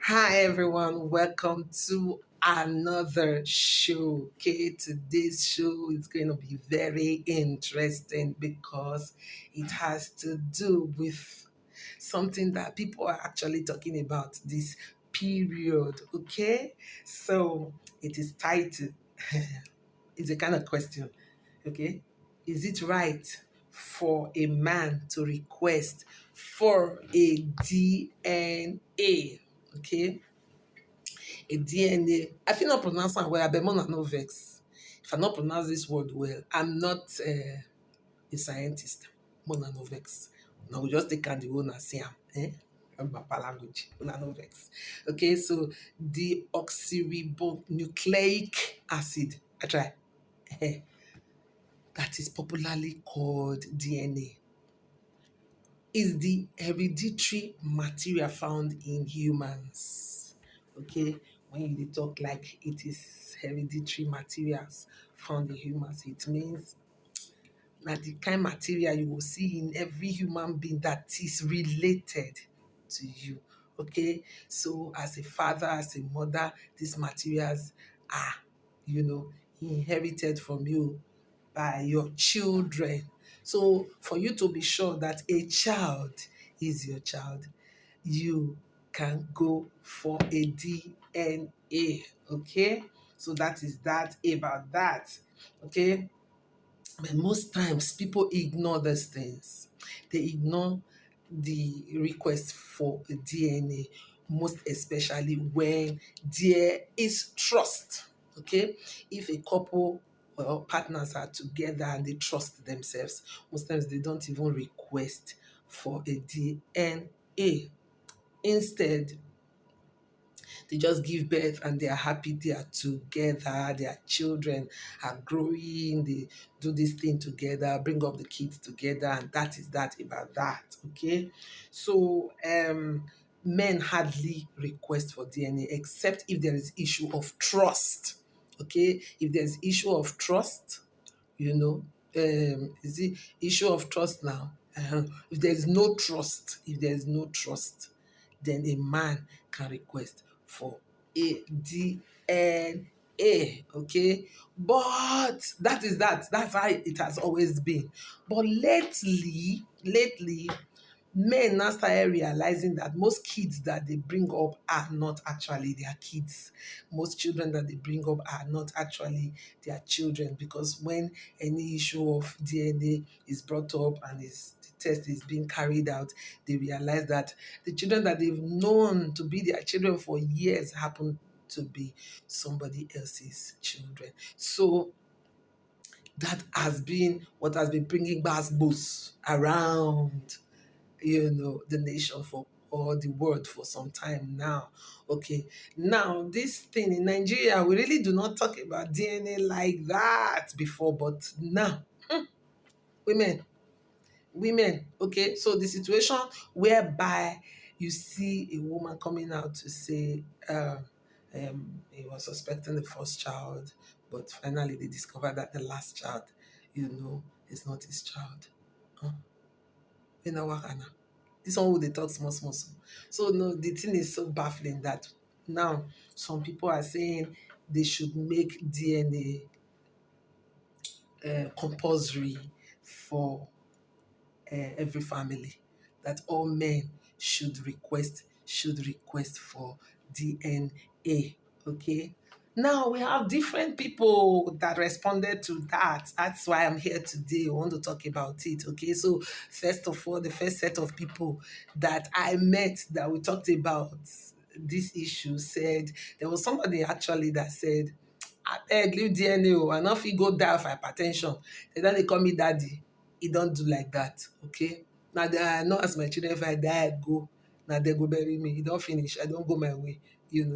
Hi everyone, welcome to another show. Okay, today's show is going to be very interesting because it has to do with something that people are actually talking about this period. Okay, so it is titled, it's a kind of question. Okay, is it right for a man to request for a DNA? Okay, a DNA. I feel not pronounce am well, abeg una no vex. If I not pronounce this word well, I'm not a scientist. Una no vex. Una go just take am the way una see am. Papa language. Una no vex. Okay, so the oxyribonucleic acid. I try. That is popularly called DNA is the hereditary material found in humans. Okay, when you dey talk like it is hereditary materials found in humans, it means na the kind material you will see in every human being that is related to you. Okay, so as a father, as a mother, these materials are, inherited from you by your children. So for you to be sure that a child is your child, you can go for a DNA. Okay, so that is that about that. Okay, but most times people ignore these things. They ignore the request for a DNA, most especially when there is trust. Okay, if a couple or partners are together and they trust themselves, most times they don't even request for a DNA. Instead, they just give birth and they are happy they are together, their children are growing, they do this thing together, bring up the kids together, and that is that about that. Okay. So men hardly request for DNA except if there is issue of trust. Okay, if there's issue of trust, you know, is the issue of trust now. If there is no trust, then a man can request for a DNA. Okay, but that is that. That's how it has always been. But lately, men now started realizing that most kids that they bring up are not actually their kids. Most children that they bring up are not actually their children, because when any issue of DNA is brought up and the test is being carried out, they realize that the children that they've known to be their children for years happen to be somebody else's children. So that has been what has been bringing bass around, the nation for or the world for some time now. Okay, now this thing in Nigeria, we really do not talk about DNA like that before, but now women, okay, so the situation whereby you see a woman coming out to say he was suspecting the first child, but finally they discovered that the last child, is not his child. Huh? You know what, Anna? This one who they talk small, small, small. So no, the thing is so baffling that now some people are saying they should make DNA compulsory for every family. That all men should request for DNA. Okay. Now we have different people that responded to that. That's why I'm here today. I want to talk about it. Okay. So first of all, the first set of people that I met that we talked about this issue said there was somebody actually that said, abeg leave DNA o, I no fit go die of hypertension. They don dey call me daddy. E don do like that. Okay. Na I no ask my children if I die I go, na dem go bury me. E don finish. I don go my way.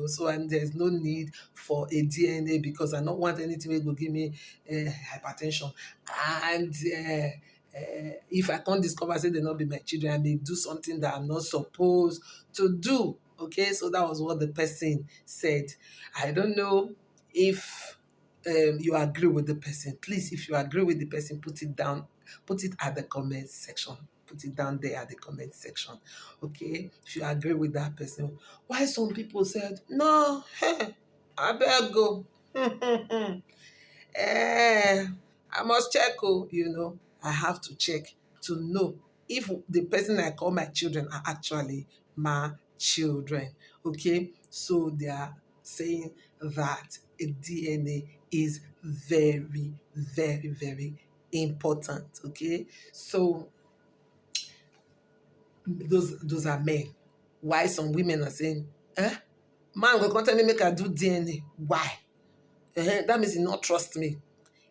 So and there's no need for a DNA because I no want anything wey go give me hypertension. And if I can't discover say they not be my children, I may do something that I'm not supposed to do. Okay, so that was what the person said. I don't know if you agree with the person. Please, if you agree with the person, put it down, put it at the comment section. put it down there at the comment section. Okay, if you agree with that person. Why some people said no, I better go. eh, I must check. Oh, I have to check to know if the person I call my children are actually my children. Okay, so they are saying that a DNA is very, very, very important. Okay, so those are men. Why some women are saying, man go come tell me make I do DNA. Why? That means he not trust me.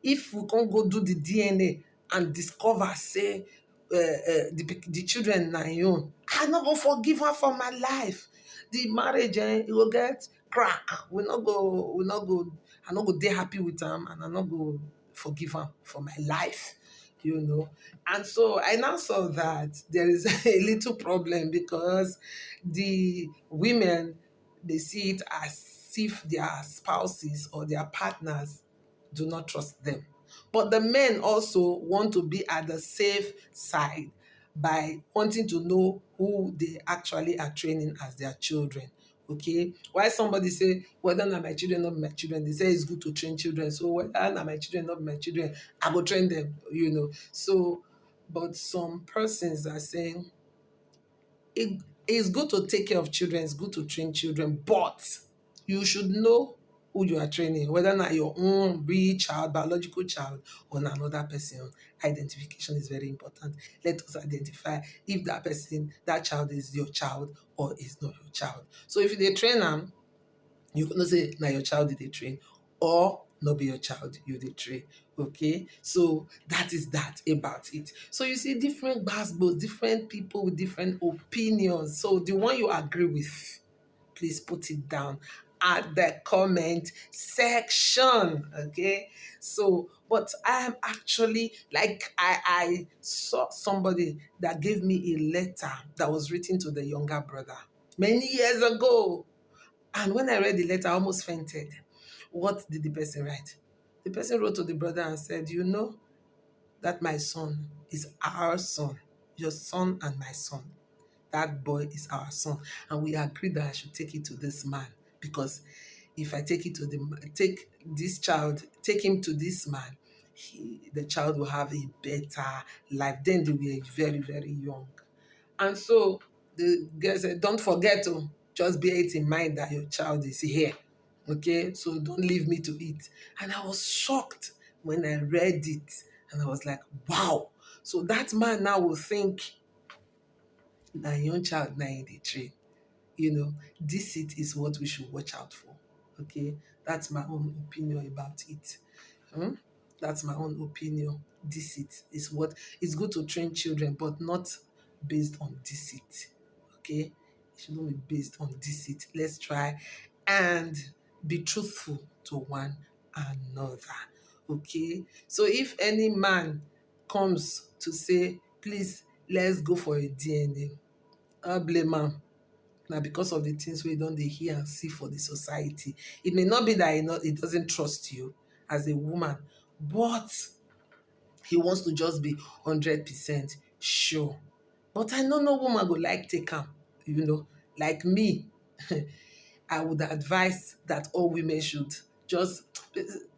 If we can't go do the DNA and discover, say, the children na im own, I no go forgive her for my life. The marriage, e go get crack. I no go dey happy with am, and I no go forgive am for my life. And so I now saw that there is a little problem because the women, they see it as if their spouses or their partners do not trust them. But the men also want to be at the safe side by wanting to know who they actually are training as their children. Okay, why somebody say whether na my children, not my children, they say it's good to train children. So whether na my children, not my children, I go train them. So, but some persons are saying it's good to take care of children, it's good to train children, but you should know who you are training, whether not your own real child, biological child, or another person. Identification is very important. Let us identify if that person, that child is your child or is not your child. So if they train them, you can say now your child did they train, or not be your child you dey train. Okay, so that is that about it. So you see different basketballs, different people with different opinions. So the one you agree with, please put it down at the comment section. Okay, so but I am actually like I saw somebody that gave me a letter that was written to the younger brother many years ago. And when I read the letter, I almost fainted. What did the person write? The person wrote to the brother and said, you know that my son is our son, your son and my son. That boy is our son. And we agreed that I should take it to this man, because if I take it to take this child, take him to this man, the child will have a better life. Then they were very, very young. And so the girl said, don't forget to just bear it in mind that your child is here. Okay, so don't leave me to it. And I was shocked when I read it. And I was like, wow. So that man now will think, na young child na in the train. This it is what we should watch out for. Okay, that's my own opinion about it. That's my own opinion. Deceit is what it's good to train children, but not based on deceit. Okay, it should not be based on deceit. Let's try and be truthful to one another. Okay, so if any man comes to say, please, let's go for a DNA, I blame am. Now, because of the things we don't hear and see for the society, it may not be that he doesn't trust you as a woman, but he wants to just be 100% sure. But I know no woman go like take am, like me. I would advise that all women should just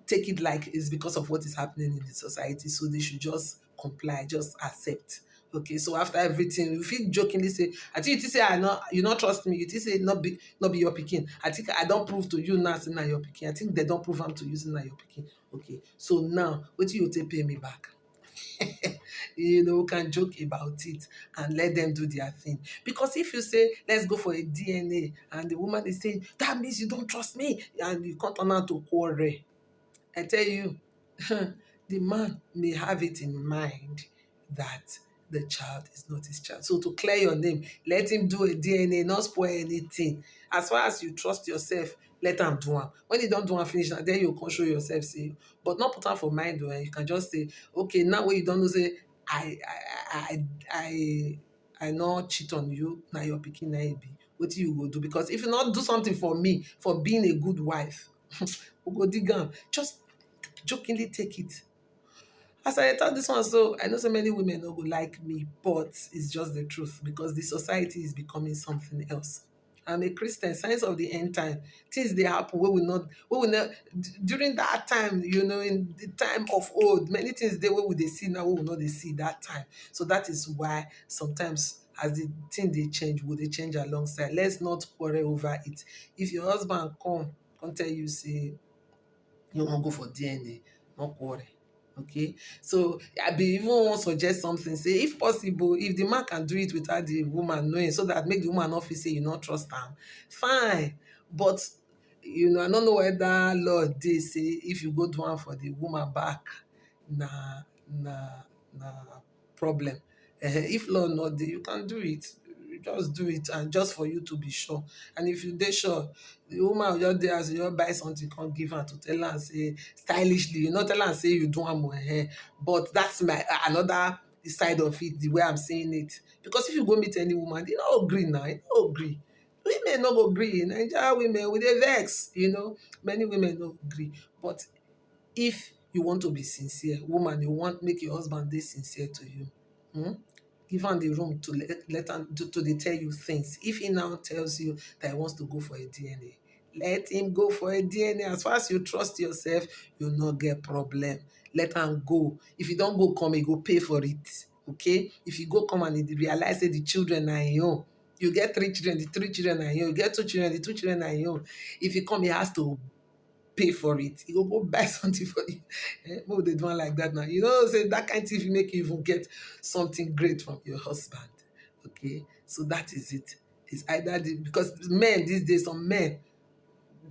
take it like it's because of what is happening in the society. So they should just comply, just accept. Okay, so after everything, you feel jokingly say, I think you say you not trust me. You think say not be your picking. I think I don't prove to you now say na your picking. I think they don't prove am to you say na your picking. Okay, so now what you take pay me back? We can joke about it and let them do their thing. Because if you say, let's go for a DNA, and the woman is saying, that means you don't trust me, and you can't turn out to quarrel, I tell you, the man may have it in mind that the child is not his child. So to clear your name, let him do a DNA, not spoil anything. As far as you trust yourself, let him do am. When you don't do am finish, then you can show yourself, say, but not put am for mind. You can just say, okay, now when you don't know, say, I not cheat on you, now your pikin na e be. Wetin you go do? Because if you not do something for me, for being a good wife, we go dig am. Just jokingly take it As I talk this one, so I know so many women no go like me, but it's just the truth because the society is becoming something else. I'm a Christian, signs of the end time. Things they happen, we will not during that time, in the time of old, many things they will they see now, we will not they see that time. So that is why sometimes as the thing they change, will they change alongside. Let's not quarrel over it. If your husband come tell you, say, you wan go for DNA, no quarrel. Okay, so I be even wan suggest something, say if possible, if the man can do it without the woman knowing, so that make the woman not feel say you no trust am, fine. But I no know whether law dey say if you go do am for the woman back, na na na problem. If law no dey, you can do it. You just do it, and just for you to be sure. And if you dey sure, the woman will just dey house, you just buy something, come give am to tell am say stylishly, you no tell am say you do am o, but that's my another side of it, the way I'm saying it. Because if you go meet any woman, they no gree now, they no gree. Women no go gree. Nigerian women, we dey vex, many women no gree. But if you want to be sincere, woman, you want make your husband dey sincere to you, give am the room to let am to dey tell you things. If he now tells you that he wants to go for a DNA, let him go for a DNA. As far as you trust yourself, you no get problem. Let am go. If you don go come, he go pay for it. Okay? If you go come and he realize say the children na him own, you get 3 children, the 3 children na him own. You get 2 children, the 2 children na him own. If he come, he has to pay for it. He go buy something for you. Maybe they do one like that now. You know, say that kind of thing make you even get something great from your husband. Okay, so that is it. It's either because men these days, some men,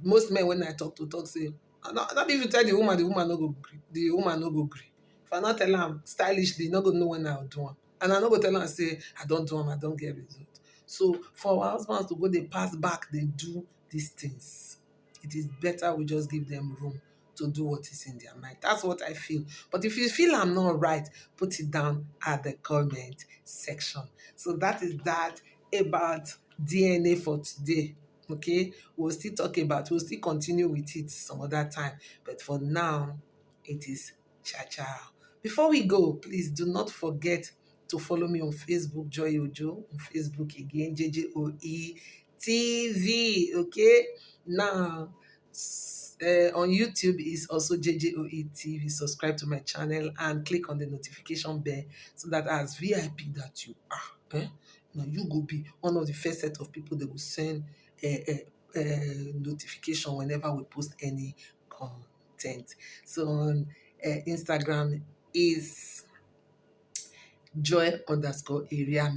most men when I talk say, not if you tell the woman no go gree. The woman no go gree. If I not tell am stylishly, no go know when I will do am. And I no go tell am say I don't do am, I don't get result. So for our husbands to go, they pass back, they do these things. It is better we just give them room to do what is in their mind. That's what I feel. But if you feel I'm not right, put it down at the comment section. So that is that about DNA for today. Okay, we'll still continue with it some other time. But for now, it is cha. Before we go, please do not forget to follow me on Facebook, Joy Ojo, on Facebook again, JJOE TV. Okay, now on YouTube is also JJOE TV. Subscribe to my channel and click on the notification bell so that as VIP that you are, now you go be one of the first set of people that will send notification whenever we post any content. So on Instagram is joy_area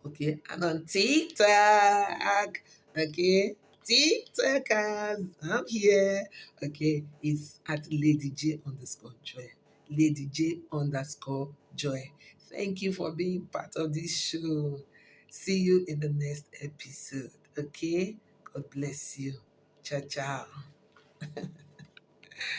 okay, and on TikTok, okay, TikTokers, I'm here, okay, it's at Lady J_Joy, Lady J_Joy. Thank you for being part of this show. See you in the next episode, okay? God bless you. Ciao.